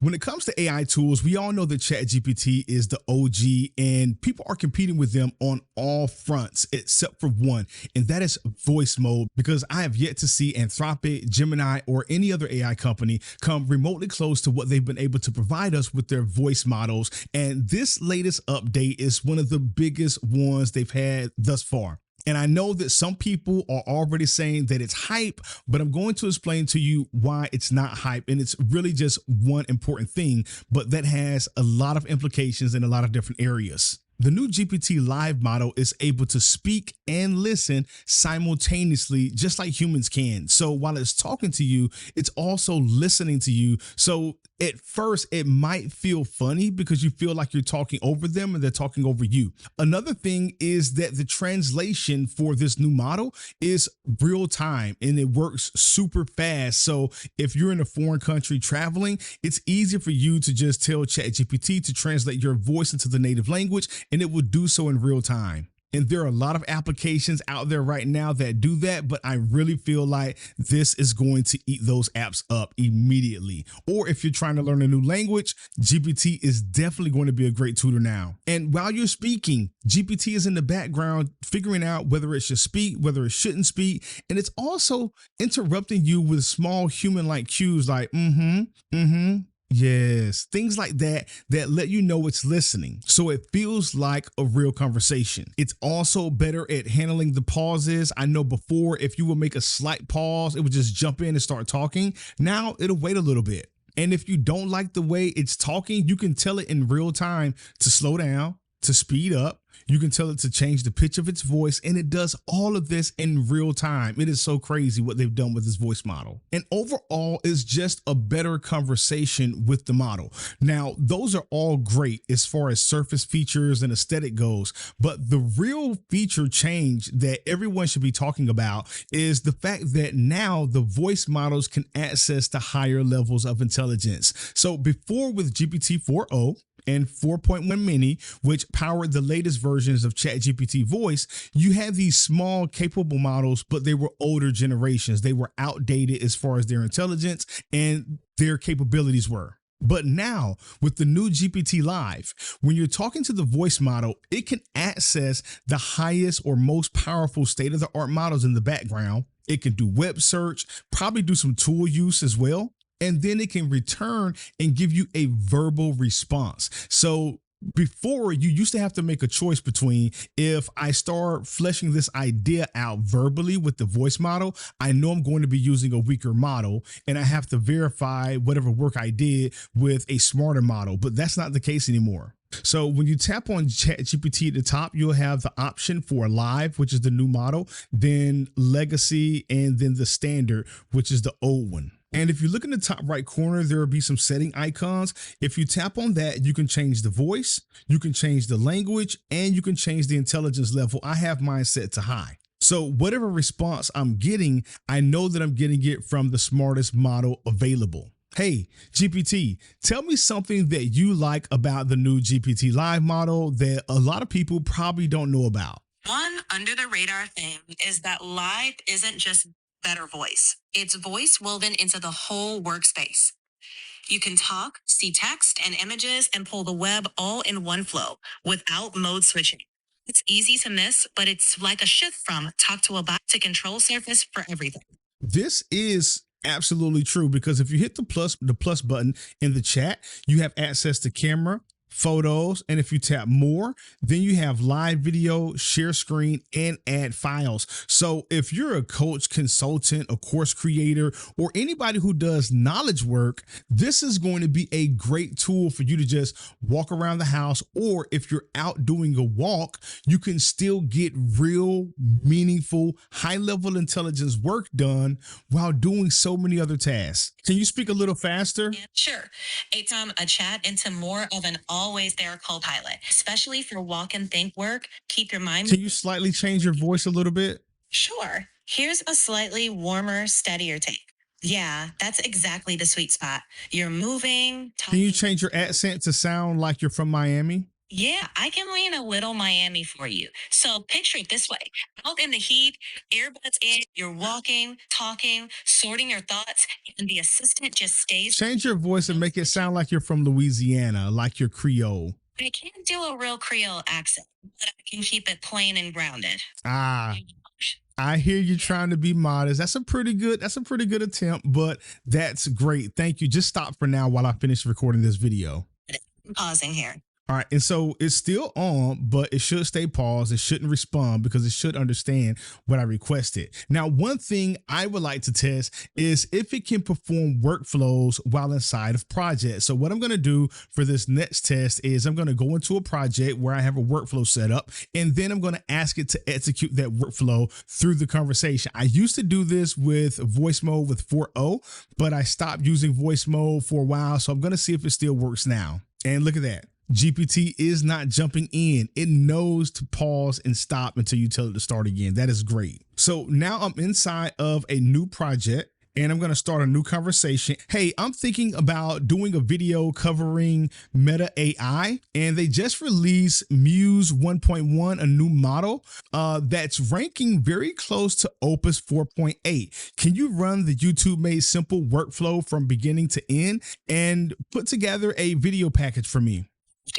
When it comes to AI tools, we all know that ChatGPT is the OG and people are competing with them on all fronts except for one, and that is voice mode, because I have yet to see Anthropic, Gemini, or any other AI company come remotely close to what they've been able to provide us with their voice models. And this latest update is one of the biggest ones they've had thus far. And I know that some people are already saying that it's hype, but I'm going to explain to you why it's not hype. And it's really just one important thing, but that has a lot of implications in a lot of different areas. The new GPT-Live model is able to speak and listen simultaneously, just like humans can. So while it's talking to you, it's also listening to you. So at first, it might feel funny because you feel like you're talking over them and they're talking over you. Another thing is that the translation for this new model is real time and it works super fast. So if you're in a foreign country traveling, it's easy for you to just tell ChatGPT to translate your voice into the native language, and it will do so in real time. And there are a lot of applications out there right now that do that, but I really feel like this is going to eat those apps up immediately. Or if you're trying to learn a new language, GPT is definitely going to be a great tutor now. And while you're speaking, GPT is in the background figuring out whether it should speak, whether it shouldn't speak. And it's also interrupting you with small human-like cues like, yes, things like that that let you know it's listening. So it feels like a real conversation. It's also better at handling the pauses. I know before, if you would make a slight pause, it would just jump in and start talking. Now it'll wait a little bit. And if you don't like the way it's talking, you can tell it in real time to slow down, to speed up. You can tell it to change the pitch of its voice, and it does all of this in real time. It is so crazy what they've done with this voice model. And overall, it's just a better conversation with the model. Now, those are all great as far as surface features and aesthetic goes, but the real feature change that everyone should be talking about is the fact that now the voice models can access the higher levels of intelligence. So before, with GPT 4.0, and 4.1 mini, which powered the latest versions of ChatGPT voice, you had these small capable models, but they were older generations. They were outdated as far as their intelligence and their capabilities were. But now with the new GPT-Live, when you're talking to the voice model, it can access the highest or most powerful state-of-the-art models in the background. It can do web search, probably do some tool use as well. And then it can return and give you a verbal response. So before, you used to have to make a choice between, if I start fleshing this idea out verbally with the voice model, I know I'm going to be using a weaker model and I have to verify whatever work I did with a smarter model, but that's not the case anymore. So when you tap on ChatGPT at the top, you'll have the option for Live, which is the new model, then Legacy, and then the Standard, which is the old one. And if you look in the top right corner, there will be some setting icons. If you tap on that, you can change the voice, you can change the language, and you can change the intelligence level. I have mine set to high. So whatever response I'm getting, I know that I'm getting it from the smartest model available. Hey, GPT, tell me something that you like about the new GPT-Live model that a lot of people probably don't know about. One under the radar thing is that Live isn't just better voice. It's voice woven into the whole workspace. You can talk, see text and images, and pull the web all in one flow without mode switching. It's easy to miss, but it's like a shift from talk to a bot to control surface for everything. This is absolutely true, because if you hit the plus button in the chat, you have access to camera, photos, and if you tap more, then you have live video, share screen, and add files. So if you're a coach, consultant, a course creator, or anybody who does knowledge work, this is going to be a great tool for you to just walk around the house. Or if you're out doing a walk, you can still get real, meaningful, high-level intelligence work done while doing so many other tasks. Can you speak a little faster? Yeah, sure. A chat into more of an always there Copilot, especially for walk and think work. Keep your mind. Can you slightly change your voice a little bit? Sure. Here's a slightly warmer, steadier take. Yeah, that's exactly the sweet spot. You're moving, Can you talking. change your accent to sound like you're from Miami? Yeah, I can lean a little Miami for you. So picture it this way: out in the heat, earbuds in, you're walking, talking, sorting your thoughts, and the assistant just stays. Change your voice and No make it switching. sound like you're from Louisiana, like you're Creole. I can't do a real Creole accent, but I can keep it plain and grounded. Ah, I hear you trying to be modest. That's a pretty good attempt, but that's great. Thank you. Just stop for now while I finish recording this video. Pausing here. All right. And so it's still on, but it should stay paused. It shouldn't respond because it should understand what I requested. Now, one thing I would like to test is if it can perform workflows while inside of projects. So what I'm going to do for this next test is I'm going to go into a project where I have a workflow set up, and then I'm going to ask it to execute that workflow through the conversation. I used to do this with voice mode with 4.0, but I stopped using voice mode for a while. So I'm going to see if it still works now. And look at that. GPT is not jumping in. It knows to pause and stop until you tell it to start again. That is great. So now I'm inside of a new project and I'm going to start a new conversation. Hey, I'm thinking about doing a video covering Meta AI, and they just released Muse 1.1, a new model that's ranking very close to Opus 4.8. Can you run the YouTube Made Simple workflow from beginning to end and put together a video package for me?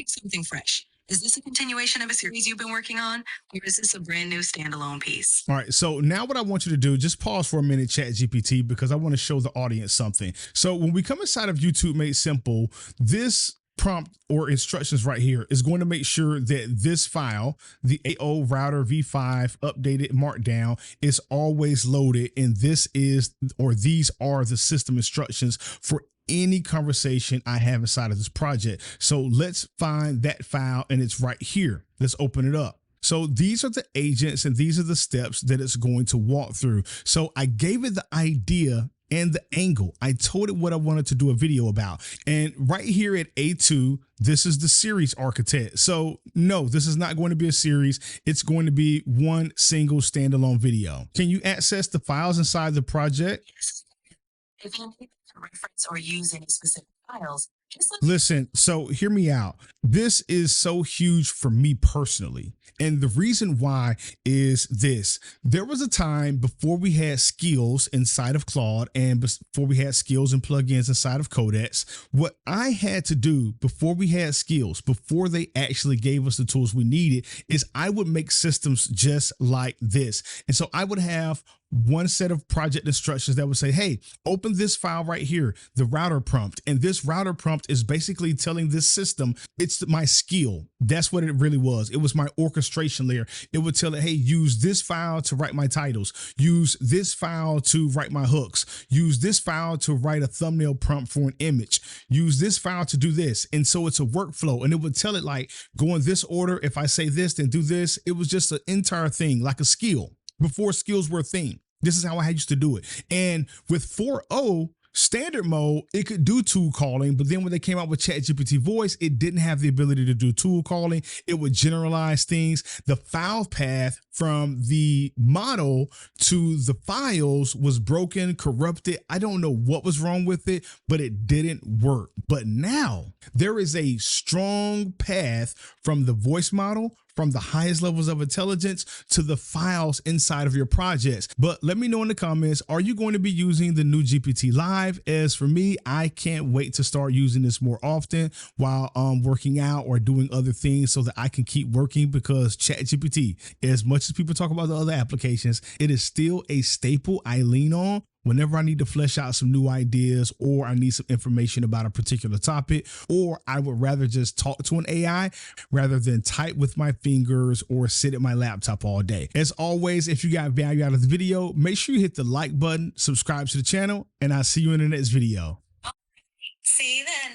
Something fresh. Is this a continuation of a series you've been working on, or is this a brand new standalone piece? All right. So now what I want you to do, just pause for a minute, ChatGPT, because I want to show the audience something. So when we come inside of YouTube Made Simple, this prompt or instructions right here is going to make sure that this file, the AO router v5 updated markdown, is always loaded. And this is, or these are the system instructions for any conversation I have inside of this project. So let's find that file, and it's right here. Let's open it up. So these are the agents and these are the steps that it's going to walk through. So I gave it the idea and the angle. I told it what I wanted to do a video about. And right here at A2, this is the series architect. So no, this is not going to be a series. It's going to be one single standalone video. Can you access the files inside the project? Yes. If you need to reference or use any specific files, listen, so hear me out. This is so huge for me personally. And the reason why is this. There was a time before we had skills inside of Claude and before we had skills and plugins inside of Codex, what I had to do before we had skills, before they actually gave us the tools we needed, is I would make systems just like this. And so I would have one set of project instructions that would say, hey, open this file right here, the router prompt. And this router prompt is basically telling this system, it's my skill. That's what it really was. It was my orchestration layer. It would tell it, hey, use this file to write my titles. Use this file to write my hooks. Use this file to write a thumbnail prompt for an image. Use this file to do this. And so it's a workflow. And it would tell it like, go in this order. If I say this, then do this. It was just an entire thing, like a skill. Before skills were a thing. This is how I used to do it. And with 4.0 standard mode, it could do tool calling, but then when they came out with ChatGPT voice, it didn't have the ability to do tool calling. It would generalize things. The file path from the model to the files was broken, corrupted. I don't know what was wrong with it, but it didn't work. But now there is a strong path from the voice model, from the highest levels of intelligence to the files inside of your projects. But let me know in the comments, are you going to be using the new GPT-Live? As for me, I can't wait to start using this more often while working out or doing other things so that I can keep working, because ChatGPT, as much as people talk about the other applications, it is still a staple I lean on whenever I need to flesh out some new ideas, or I need some information about a particular topic, or I would rather just talk to an AI rather than type with my fingers or sit at my laptop all day. As always, if you got value out of the video, make sure you hit the like button, subscribe to the channel, and I'll see you in the next video. see you then.